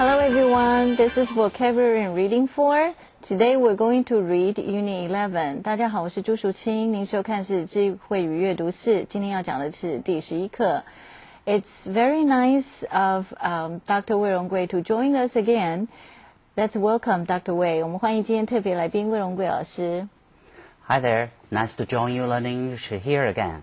Hello everyone, this is Vocabulary and Reading 4. Today we're going to read Unit 11. 大家好，我是朱淑清，您收看是智慧与阅读4，今天要讲的是第11课。It's very nice of Dr. 魏荣贵 to join us again. Let's welcome Dr. Wei. 我们欢迎今天特别来宾魏荣贵老师。Hi there, nice to join you learning English here again.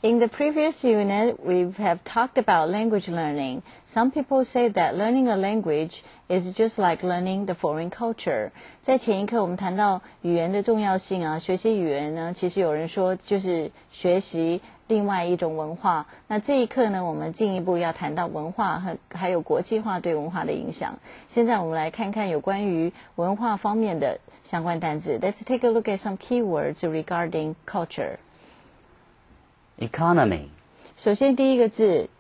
In the previous unit, we have talked about language learning. Some people say that learning a language is just like learning the foreign culture. 在前一课我们谈到语言的重要性啊，学习语言呢，其实有人说就是学习另外一种文化。那这一课呢，我们进一步要谈到文化和还有国际化对文化的影响。现在我们来看看有关于文化方面的相关单字。Let's take a look at some keywords regarding culture.Economy 首先第一个字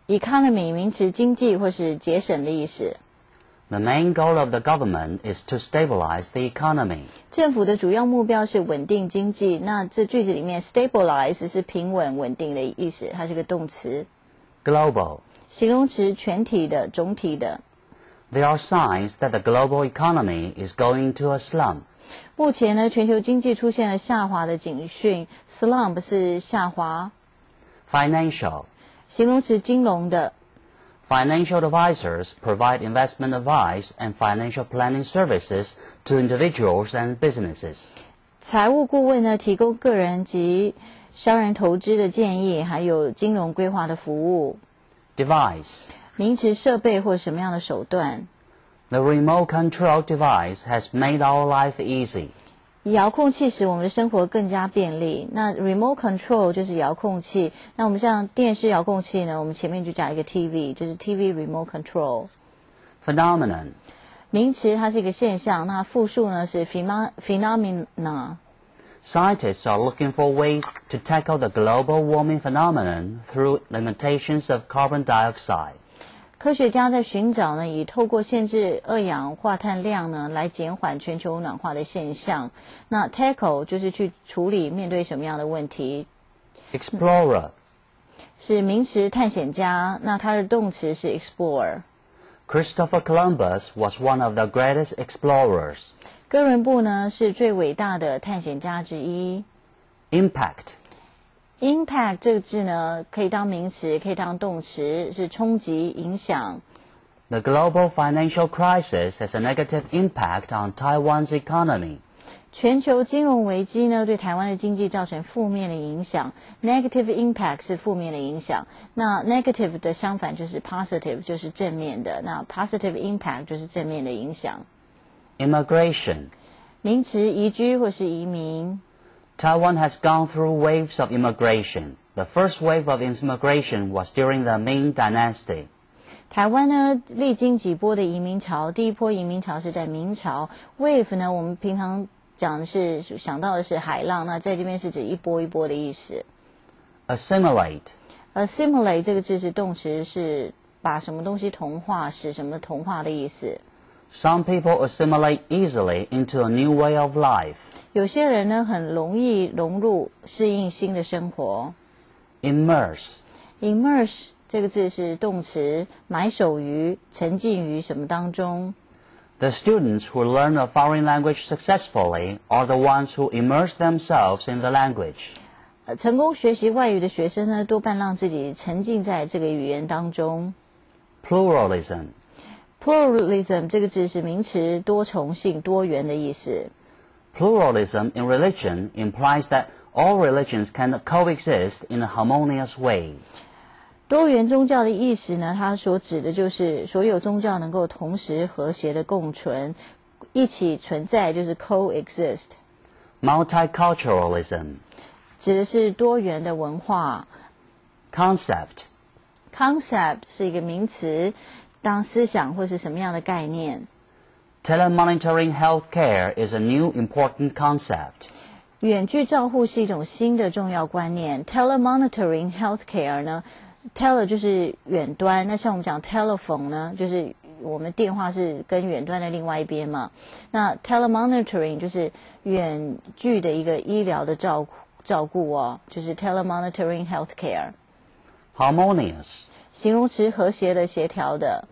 economy 名词经济或是节省的意思。The main goal of the government is to stabilize the economy. 政府的主要目标是稳定经济。那这句子里面 stabilize 是平稳稳定的意思，它是个动词。Global 形容词全体的总体的。There are signs that the global economy is going to a slump. 目前呢，全球经济出现了下滑的警讯 slump 是下滑。Financial 形容词金融的。Financial advisors provide investment advice and financial planning services to individuals and businesses. 财务顾问呢，提供个人及商人投资的建议，还有金融规划的服务。Device 名词设备或什么样的手段。The remote control device has made our life easy. 遥控器使我们的生活更加便利。那 remote control 就是遥控器。那我们像电视遥控器呢，我们前面就加一个 TV， 就是 TV remote control。Phenomenon 名词它是一个现象，那复数呢是 phenomena。Scientists are looking for ways to tackle the global warming phenomenon through limitations of carbon dioxide.科学家在寻找呢，以透过限制二氧化碳量呢，来减缓全球暖化的现象。那 tackle 就是去处理面对什么样的问题。Explorer 是名词探险家，那它的动词是 explore。Christopher Columbus was one of the greatest explorers. 哥伦布呢是最伟大的探险家之一。Impact 这个字呢，可以当名词，也可以当动词，是冲击、影响。The global financial crisis has a negative impact on Taiwan's economy. 全球金融危机呢，对台湾的经济造成负面的影响。Negative impact 是负面的影响。那 negative 的相反就是 positive， 就是正面的。那 positive impact 就是正面的影响。Immigration 名词移居或是移民。Taiwan has gone through waves of immigration. The first wave of immigration was during the Ming Dynasty. 台湾呢，历经几波的移民潮，第一波移民潮是在明朝。Wave 呢，我们平常讲的是想到的是海浪，那在这边是指一波一波的意思。Assimilate 这个字是动词，是把什么东西同化，使什么同化的意思。Some people assimilate easily into a new way of life. 有些人呢，很容易融入适应新的生活。Immerse 这个字是动词，埋首于、沉浸于什么当中。The students who learn a foreign language successfully are the ones who immerse themselves in the language. 成功学习外语的学生呢，多半让自己沉浸在这个语言当中。Pluralism 这个字是名词，多重性、多元的意思。Pluralism in religion implies that all religions can coexist in a harmonious way. 多元宗教的意思呢，它所指的就是所有宗教能够同时和谐的共存，一起存在，就是 coexist。Multiculturalism 指的是多元的文化。Concept 是一个名词，当思想或是什么样的概念。Telemonitoring healthcare is a new important concept. 远距照护是一种新的重要观念。Telemonitoring healthcare 呢 ，tele 就是远端，那像我们讲 telephone 呢，就是我们电话是跟远端的另外一边嘛。那 telemonitoring 就是远距的一个医疗的照顾哦，就是 telemonitoring healthcare。Harmonious 形容词和谐的、协调的。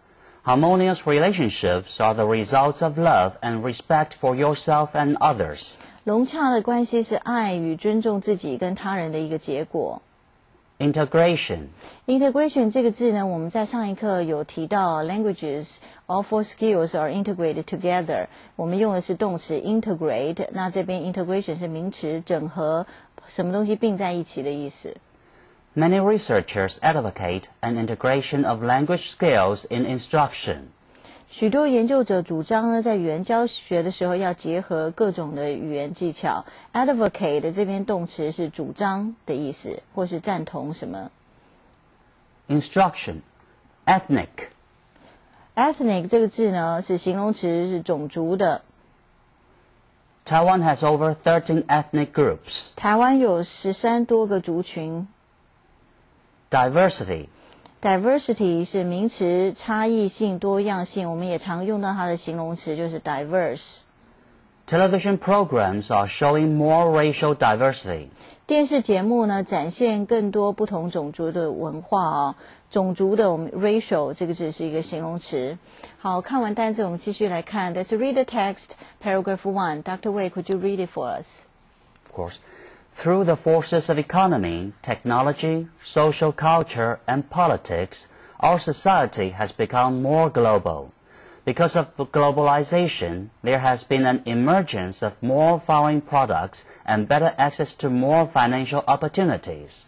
Harmonious relationships are the results of love and respect for yourself and others. 融洽的关系是爱与尊重自己跟他人的一个结果。Integration. Integration 这个字呢，我们在上一课有提到 languages, all four skills are integrated together. 我们用的是动词 integrate， 那这边 integration 是名词，整合什么东西并在一起的意思。Many researchers advocate an integration of language skills in instruction. 许多研究者主张呢，在语言教学的时候要结合各种的语言技巧。Advocate 这边动词是主张的意思，或是赞同什么。Instruction. Ethnic. Ethnic 这个字呢是形容词，是种族的。Taiwan has over 13 ethnic groups. 台湾有13多个族群。Diversity.Diversity 是名词，差异性、多样性，我们也常用到它的形容词，就是 diverse。Television programs are showing more racial diversity. 电视节目呢，展现更多不同种族的文化哦。种族的，我们 racial 这个字是一个形容词。好，看完单词，我们继续来看。Let's read the text, paragraph 1. Dr. Wei, could you read it for us? Of course.Through the forces of economy, technology, social culture, and politics, our society has become more global. Because of globalization, there has been an emergence of more foreign products and better access to more financial opportunities.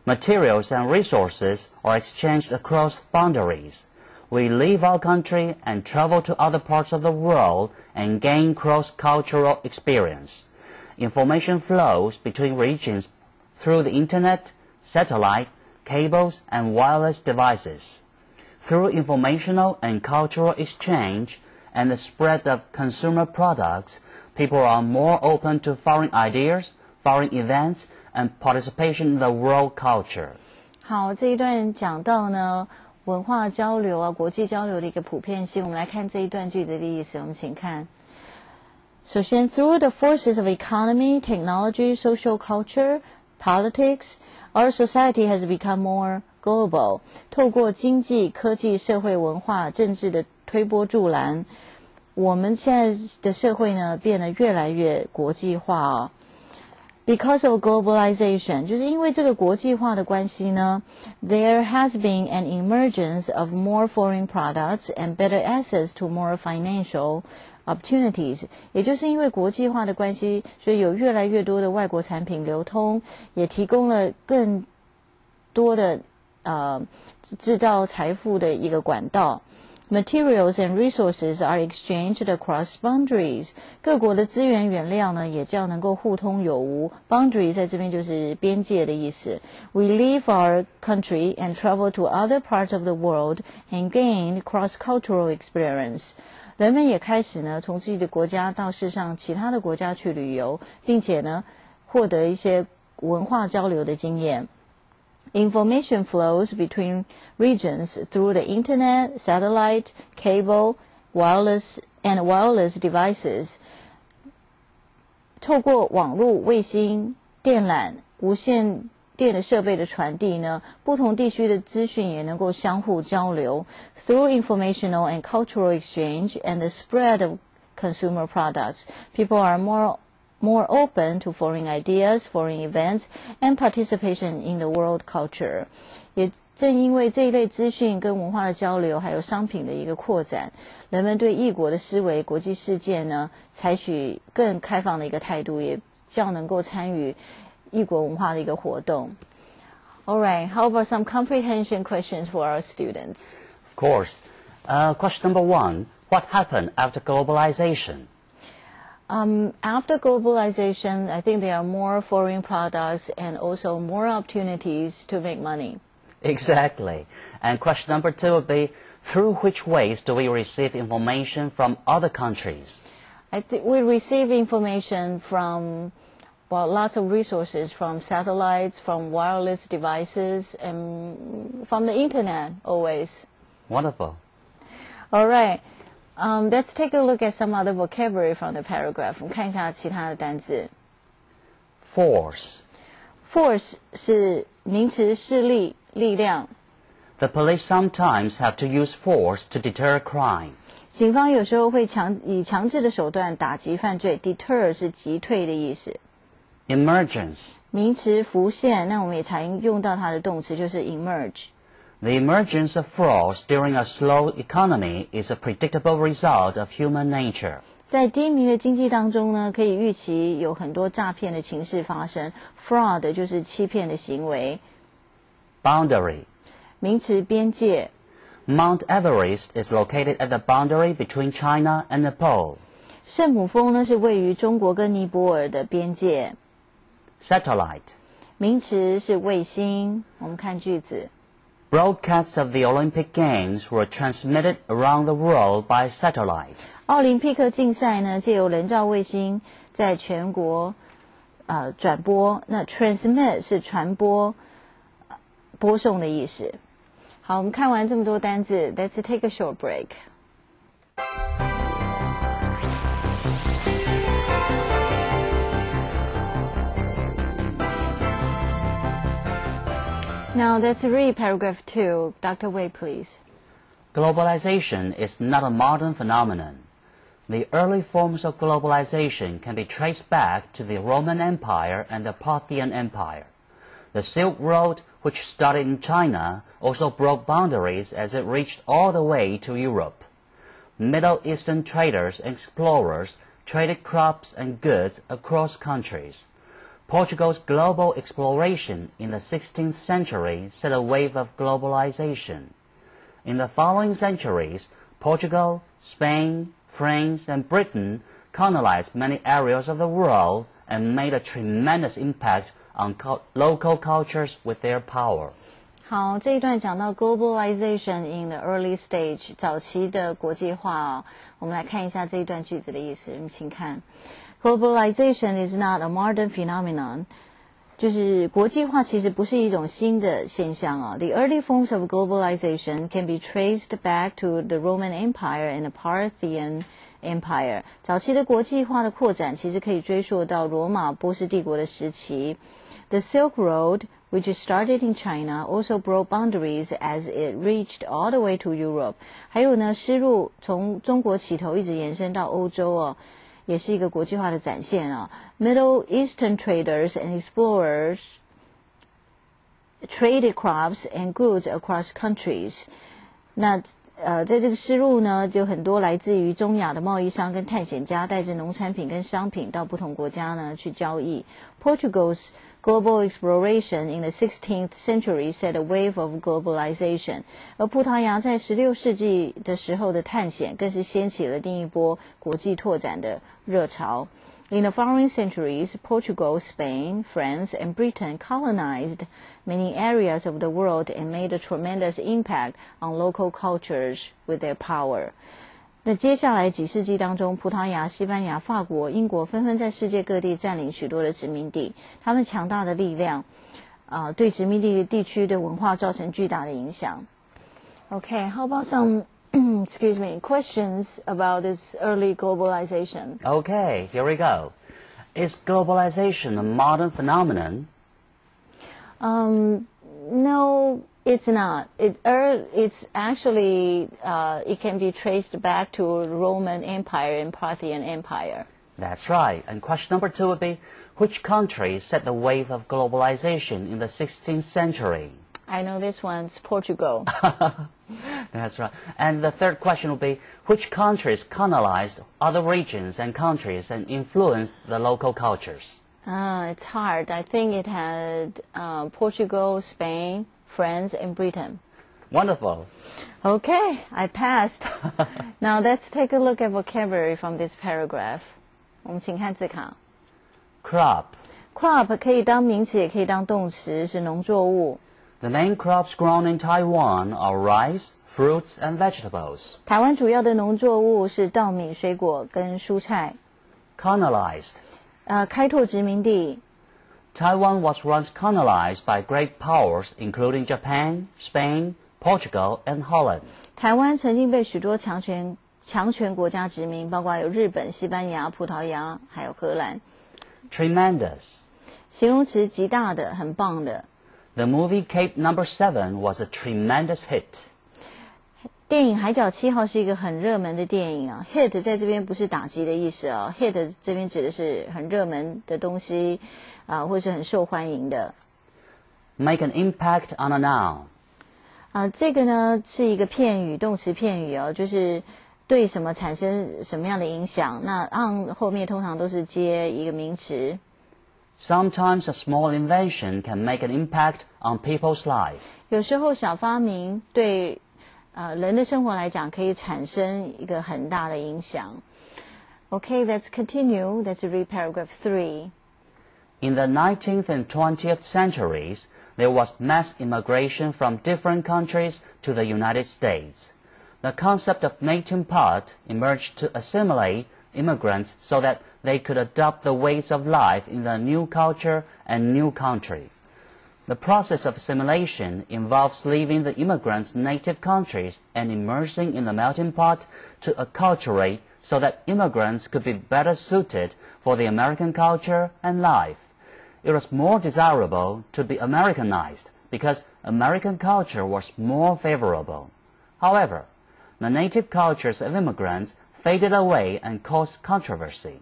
Materials and resources are exchanged across boundaries. We leave our country and travel to other parts of the world and gain cross-cultural experience.Information flows between regions through the internet, satellite, cables, and wireless devices. Through informational and cultural exchange and the spread of consumer products, people are more open to foreign ideas, foreign events, and participation in the world culture. 好，这一段讲到呢，文化交流啊，国际交流的一个普遍性。我们来看这一段句子的意思，我们请看。首先 through the forces of economy, technology, social culture, politics, our society has become more global. 透过经济、科技、社会、文化、政治的推波助澜，我们现在的社会呢变得越来越国际化哦。Because of globalization, 就是因为这个国际化的关系呢 there has been an emergence of more foreign products and better access to more financial opportunities. 也就是因为国际化的关系，所以有越来越多的外国产品流通，也提供了更多的制造财富的一个管道。Materials and resources are exchanged across boundaries. 各国的资源原料呢，也这样能够互通有无。Boundary 在这边就是边界的意思。We leave our country and travel to other parts of the world and gain cross-cultural experience. 人们也开始呢，从自己的国家到世上其他的国家去旅游，并且呢，获得一些文化交流的经验。Information flows between regions through the internet, satellite, cable, wireless devices. 透过网络、卫星、电缆、无线电的设备的传递呢，不同地区的资讯也能够相互交流。Through informational and cultural exchange and the spread of consumer products, people are more open to foreign ideas, foreign events, and participation in the world culture. 也正因为这一类资讯跟文化的交流，还有商品的一个扩展，人们对异国的思维、国际事件呢，采取更开放的一个态度，也较能够参与异国文化的一个活动。All right, how about some comprehension questions for our students? Of course. Question number 1. What happened after globalization? After globalization, I think there are more foreign products and also more opportunities to make money. Exactly. And question number 2 would be, through which ways do we receive information from other countries? I think we receive information from, well, lots of resources, from satellites, from wireless devices, and from the internet always. Wonderful. All right. Let's take a look at some other vocabulary from the paragraph. 我们看一下其他的单字。Force. Force 是名词，势力、力量。The police sometimes have to use force to deter crime. 警方有时候会以强制的手段打击犯罪 ，deter 是击退的意思。Emergence. 名词浮现，那我们也常用到它的动词，就是 emerge。The emergence of frauds during a slow economy is a predictable result of human nature. 在低迷的经济当中呢，可以预期有很多诈骗的情势发生。fraud 就是欺骗的行为。Boundary. 名词边界。Mount Everest is located at the boundary between China and Nepal. 圣母峰呢是位于中国跟尼泊尔的边界。Satellite. 名词是卫星。我们看句子。Broadcasts of the Olympic Games were transmitted around the world by satellite. 奥林匹克竞赛呢，借由人造卫星在全国转播。那 transmit 是传播、播送的意思。好，我们看完这么多单字 ，Let's take a short break. Now let's read paragraph 2. Dr. Wei, please. Globalization is not a modern phenomenon. The early forms of globalization can be traced back to the Roman Empire and the Parthian Empire. The Silk Road, which started in China, also broke boundaries as it reached all the way to Europe. Middle Eastern traders and explorers traded crops and goods across countries. Portugal's global exploration in the 16th century set a wave of globalization. In the following centuries, Portugal, Spain, France, and Britain colonized many areas of the world and made a tremendous impact on local cultures with their power. 好，这一段讲到 globalization in the early stage， 早期的国际化我们来看一下这一段句子的意思。请看 ，globalization is not a modern phenomenon， 就是国际化其实不是一种新的现象啊。The early forms of globalization can be traced back to the Roman Empire and the Parthian Empire。早期的国际化的扩展其实可以追溯到罗马波斯帝国的时期。The Silk Road, which started in China, also broke boundaries as it reached all the way to Europe. 还有呢，丝路从中国起头一直延伸到欧洲哦，也是一个国际化的展现啊。Middle Eastern traders and explorers traded crops and goods across countries. 那在这个丝路呢，就很多来自于中亚的贸易商跟探险家带着农产品跟商品到不同国家呢去交易。Portugal's global exploration in the 16th century set a wave of globalization. 而葡萄牙在16世纪的时候的探险更是掀起了另一波国际拓展的热潮。In the following centuries, Portugal, Spain, France, and Britain colonized many areas of the world and made a tremendous impact on local cultures with their power. 那接下来几世纪当中，葡萄牙、西班牙、法国、英国纷纷在世界各地占领许多的殖民地，他们强大的力量，对殖民地区的文化造成巨大的影响。Okay, how about some excuse me, questions about this early globalization? Okay, here we go. Is globalization a modern phenomenon? No, it's not. It's actually, it can be traced back to Roman Empire and Parthian Empire. That's right. And question number 2 would be, which country set the wave of globalization in the 16th century? I know this one's Portugal. That's right. And the third question will be, which countries colonized other regions and countries and influenced the local cultures? It's hard. I think it had Portugal, Spain, France, and Britain. Wonderful. Okay, I passed. Now let's take a look at vocabulary from this paragraph. 我们请看字卡。Crop. Crop 可以当名词，也可以当动词，是农作物。The main crops grown in Taiwan are rice, fruits, and vegetables. 台湾主要的农作物是稻米、水果跟蔬菜。Colonized. 开拓殖民地。Taiwan was once colonized by great powers, including Japan, Spain, Portugal, and Holland. 台湾曾经被许多强权国家殖民，包括有日本、西班牙、葡萄牙，还有荷兰。Tremendous. 形容词极大的，很棒的。The movie Cape No. 7 was a tremendous hit. 电影《海角七号》是一个很热门的电影啊 ，hit 在这边不是打击的意思啊 ，hit 这边指的是很热门的东西啊，或是很受欢迎的。Make an impact on a noun. 这个呢是一个片语，动词片语哦，就是对什么产生什么样的影响。那 on 后面通常都是接一个名词。Sometimes a small invention can make an impact on people's life. 有时候小发明对人的生活来讲可以产生一个很大的影响。Okay, let's continue. Let's read paragraph 3. In the 19th and 20th centuries, there was mass immigration from different countries to the United States. The concept of melting pot emerged to assimilate immigrants so that they could adopt the ways of life in the new culture and new country. The process of assimilation involves leaving the immigrants' native countries and immersing in the melting pot to acculturate so that immigrants could be better suited for the American culture and life. It was more desirable to be Americanized because American culture was more favorable. However, the native cultures of immigrants faded away and caused controversy.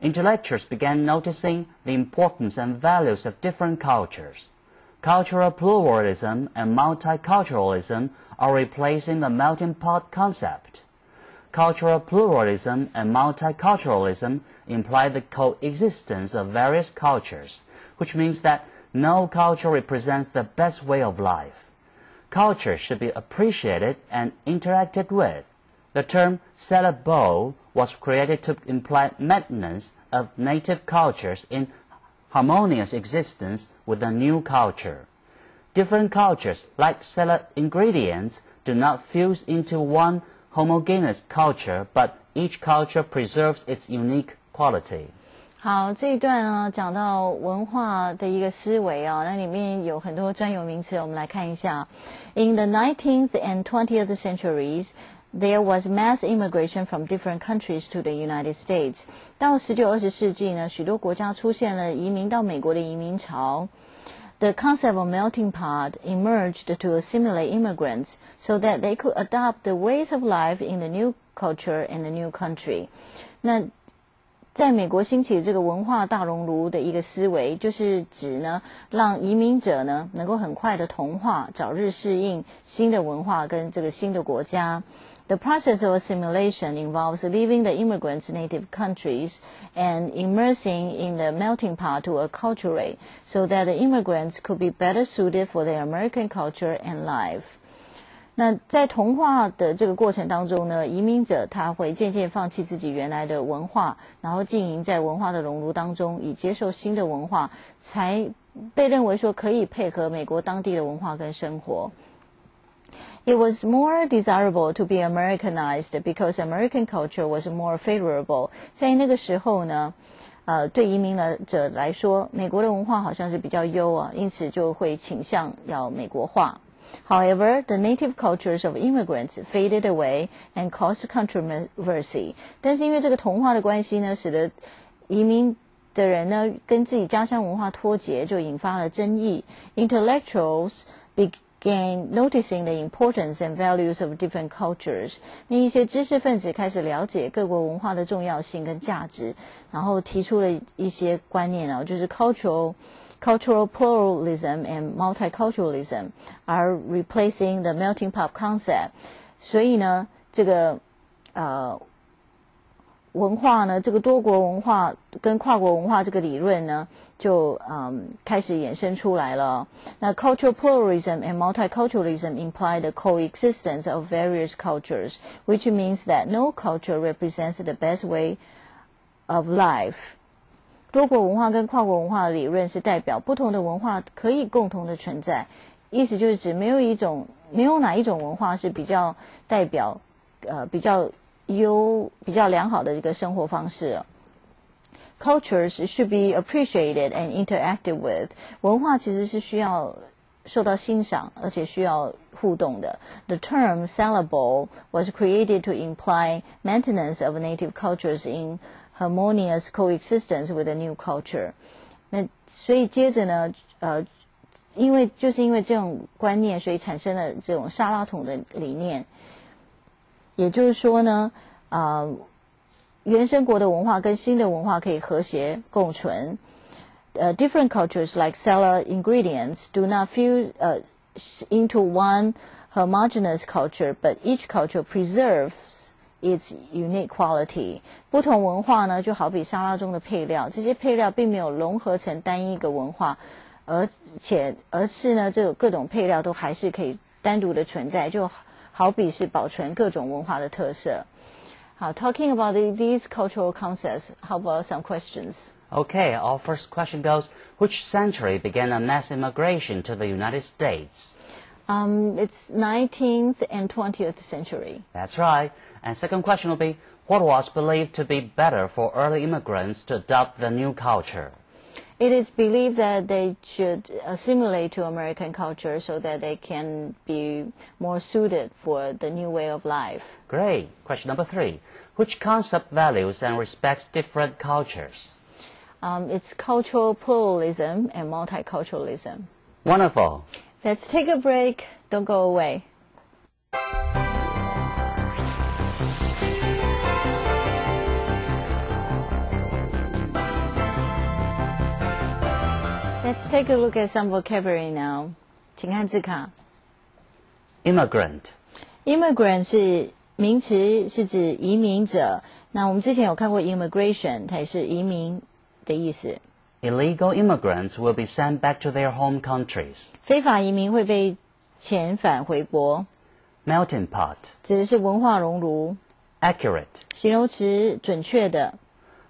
Intellectuals began noticing the importance and values of different cultures. Cultural pluralism and multiculturalism are replacing the melting pot concept. Cultural pluralism and multiculturalism imply the coexistence of various cultures, which means that no culture represents the best way of life. Culture should be appreciated and interacted with. The term cellar bowl was created to imply maintenance of native cultures in harmonious existence with a new culture. Different cultures, like salad ingredients, do not fuse into one homogeneous culture, but each culture preserves its unique quality. 好，这一段呢讲到文化的一个思维啊，那里面有很多专有名词，我们来看一下。In the 19th and 20th centuries, there was mass immigration from different countries to the United States. 到19、20世纪呢，许多国家出现了移民到美国的移民潮。The concept of melting pot emerged to assimilate immigrants so that they could adopt the ways of life in the new culture and the new country. 那在美国兴起这个文化大熔炉的一个思维，就是指呢，让移民者呢能够很快的同化，早日适应新的文化跟这个新的国家。The process of assimilation involves leaving the immigrants' native countries and immersing in the melting pot to acculturate, so that the immigrants could be better suited for their American culture and life. 那在同化的这个过程当中呢，移民者他会渐渐放弃自己原来的文化，然后经营在文化的熔炉当中，以接受新的文化，才被认为说可以配合美国当地的文化跟生活。It was more desirable to be Americanized because American culture was more favorable. 在那个时候呢，对移民者来说，美国的文化好像是比较优啊，因此就会倾向要美国化。However, the native cultures of immigrants faded away and caused controversy. 但是因为这个同化的关系呢，使得移民的人呢跟自己家乡文化脱节，就引发了争议。Intellectuals began noticing the importance and values of different cultures. 那一些知识分子开始了解各国文化的重要性跟价值，然后提出了一些观念啊，就是 cultural pluralism and multiculturalism are replacing the melting pot concept. 所以呢，这个文化呢，这个多国文化跟跨国文化这个理论呢，就开始衍生出来了。那 cultural pluralism and multiculturalism imply the coexistence of various cultures, which means that no culture represents the best way of life. 多国文化跟跨国文化的理论是代表不同的文化可以共同的存在，意思就是指没有哪一种文化是比较代表比较良好的一个生活方式。Cultures should be appreciated and interacted with. 文化其实是需要受到欣赏，而且需要互动的。The term salable was created to imply maintenance of native cultures in harmonious coexistence with a new culture. 那所以接着呢，因为这种观念，所以产生了这种沙拉桶的理念。也就是说呢，原生国的文化跟新的文化可以和谐共存。Different cultures like cellar ingredients do not fuse into one homogeneous culture, but each culture preserves its unique quality. 不同文化呢，就好比沙拉中的配料，这些配料并没有融合成单一一个文化，而是呢，这个各种配料都还是可以单独的存在，就好比是保存各种文化的特色。好 ，Talking about these cultural concepts, how about some questions? Okay, our first question goes, which century began a mass immigration to the United States? It's 19th and 20th century. That's right. And second question will be, what was believed to be better for early immigrants to adopt the new culture? It is believed that they should assimilate to American culture so that they can be more suited for the new way of life. Great. Question number 3. Which concept values and respects different cultures? It's cultural pluralism and multiculturalism. Wonderful. Let's take a break. Don't go away. Let's take a look at some vocabulary now. 请看字卡。Immigrant. Immigrant 是名词，是指移民者。那我们之前有看过 immigration， 它也是移民的意思。Illegal immigrants will be sent back to their home countries. 非法移民会被遣返回国。Melting pot. 指的是文化熔炉。Accurate. 形容词，准确的。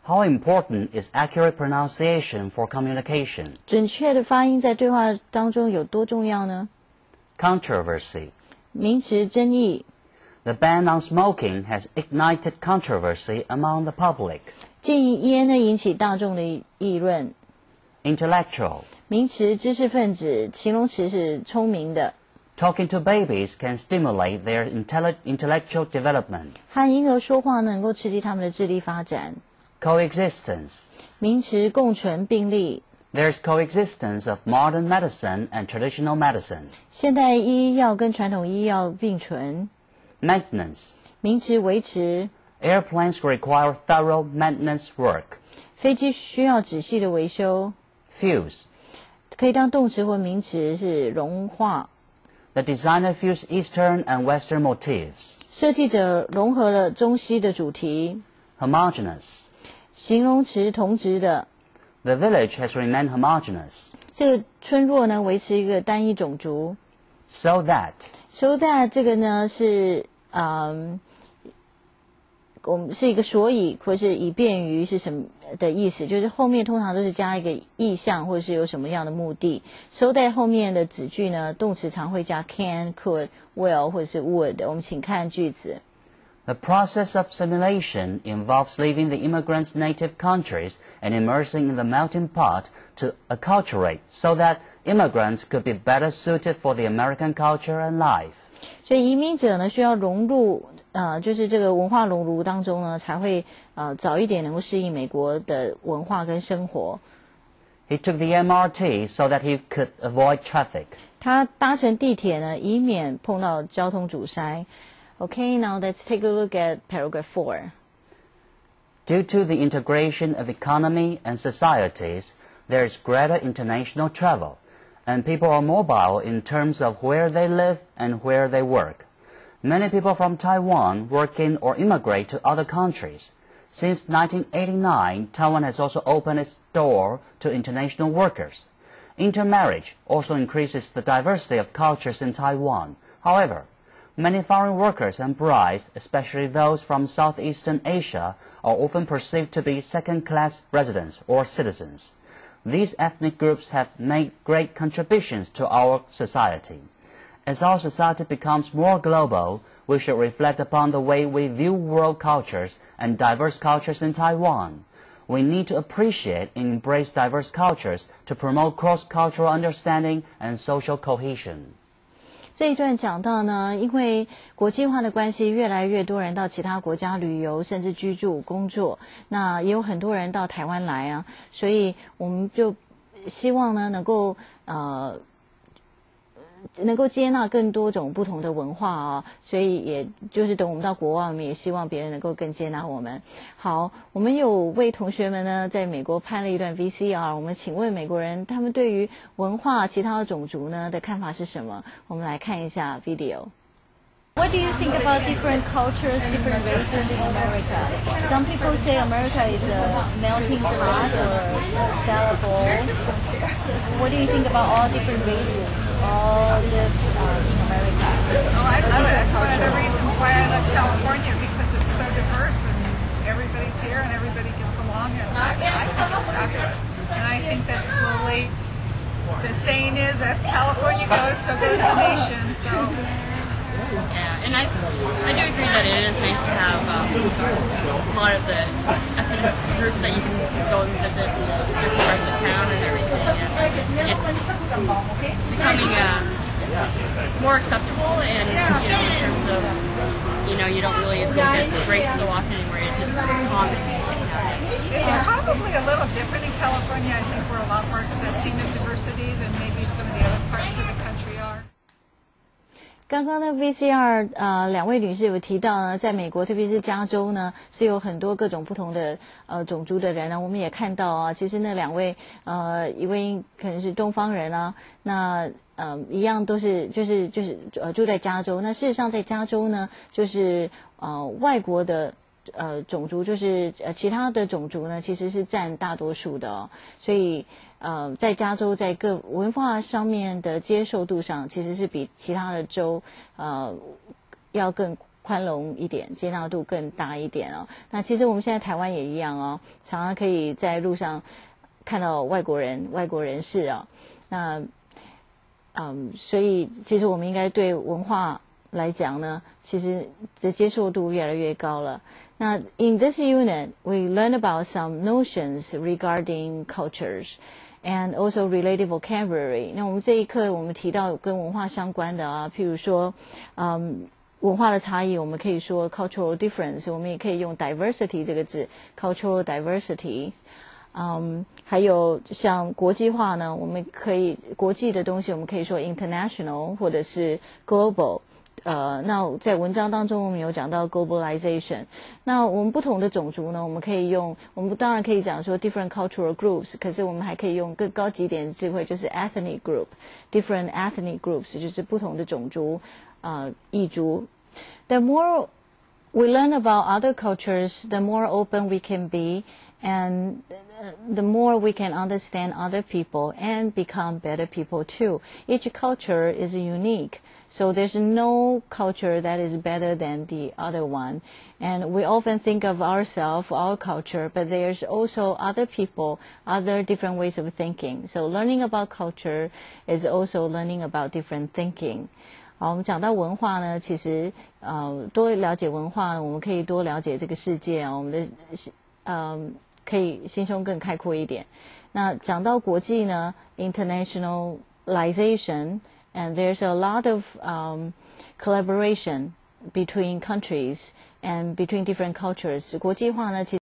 How important is accurate pronunciation for communication? 准确的发音在对话当中有多重要呢？ Controversy. 名词，争议。The ban on smoking has ignited controversy among the public. 禁烟呢，引起大众的议论。Intellectual. 名词，知识分子。形容词是聪明的。Talking to babies can stimulate their intellectual development. 和婴儿说话能够刺激他们的智力发展。Coexistence. 名词，共存并立。There's coexistence of modern medicine and traditional medicine. 现代医药跟传统医药并存。Maintenance. 名词，维持。Airplanes require thorough maintenance work. 飞机需要仔细的维修。Fuse. 可以当动词或名词，是融化。The designer fused Eastern and Western motifs. 设计者融合了中西的主题。Homogeneous. 形容词，同质的。The village has remained homogeneous. 这个村落呢，维持一个单一种族。So that. So that 这个呢是我们是一个所以或是以便于是什么的意思，就是后面通常都是加一个意象或者是有什么样的目的。So that 后面的子句呢，动词常会加 can, could, will 或者是 would。我们请看句子。The process of assimilation involves leaving the immigrants' native countries and immersing in the melting pot to acculturate so that immigrants could be better suited for the American culture and life. 所以移民者呢，需要融入就是这个文化熔炉当中呢，才会早一点能够适应美国的文化跟生活。He took the MRT so that he could avoid traffic. 他搭乘地铁呢，以免碰到交通阻塞。Okay, now let's take a look at paragraph 4. Due to the integration of economy and societies, there is greater international travel, and people are mobile in terms of where they live and where they work. Many people from Taiwan work in or immigrate to other countries. Since 1989, Taiwan has also opened its door to international workers. Intermarriage also increases the diversity of cultures in Taiwan. However, many foreign workers and brides, especially those from Southeastern Asia, are often perceived to be second-class residents or citizens. These ethnic groups have made great contributions to our society. As our society becomes more global, we should reflect upon the way we view world cultures and diverse cultures in Taiwan. We need to appreciate and embrace diverse cultures to promote cross-cultural understanding and social cohesion. 这一段讲到呢，因为国际化的关系，越来越多人到其他国家旅游，甚至居住、工作。那也有很多人到台湾来啊，所以我们就希望呢，能够能够接纳更多种不同的文化啊，所以也就是等我们到国外，我们也希望别人能够更接纳我们。好，我们有位同学们呢在美国拍了一段 VCR， 我们请问美国人他们对于文化其他的种族呢的看法是什么？我们来看一下 video。What do you think about different cultures, different races in America? Some people say America is a melting pot or a salad bowl. What do you think about all different races, all live in America? Oh, I love it. That's one of the reasons why I love California, because it's so diverse and everybody's here and everybody gets along, and I think it's fabulous. And I think that slowly, the saying is, as California goes, so goes the nation. So. Yeah, and I do agree that it is nice to have a lot of the ethnic groups that you can go and visit in different parts of town and everything. And it's becoming more acceptable, and in terms of you don't really think of race so often anymore. It's just common. It's probably a little different in California. I think we're a lot more accepting of diversity than maybe some of the other parts of the country are. 刚刚的 VCR 两位女士有提到呢，在美国特别是加州呢，是有很多各种不同的种族的人呢。我们也看到啊，其实那两位一位可能是东方人啊，那一样都是就是住在加州。那事实上在加州呢，就是外国的种族，就是其他的种族呢，其实是占大多数的哦，所以。在加州在各文化上面的接受度上，其实是比其他的州要更宽容一点，接纳度更大一点哦。那其实我们现在台湾也一样哦，常常可以在路上看到外国人士哦。那所以其实我们应该对文化来讲呢，其实的接受度越来越高了。那 in this unit, we learn about some notions regarding cultures.And also related vocabulary. 那我们这一课我们提到跟文化相关的啊，譬如说，文化的差异，我们可以说 cultural difference， 我们也可以用 diversity 这个字 ，cultural diversity。还有像国际化呢，我们可以国际的东西，我们可以说 international 或者是 global。那在文章当中我们有讲到 globalization。那我们不同的种族呢，我们可以用，我们当然可以讲说 different cultural groups， 可是我们还可以用更高级一点的智慧，就是 ethnic group，different ethnic groups， 就是不同的种族，异族。The more we learn about other cultures, the more open we can be, and the more we can understand other people and become better people too. Each culture is unique.So there's no culture that is better than the other one. And we often think of ourselves, our culture, but there's also other people, other different ways of thinking. So learning about culture is also learning about different thinking. 好，我们讲到文化呢，其实多了解文化，我们可以多了解这个世界啊，我们的可以心胸更开阔一点。那讲到国际呢 ，internationalization。And there's a lot of collaboration between countries and between different cultures. 国际化呢，其实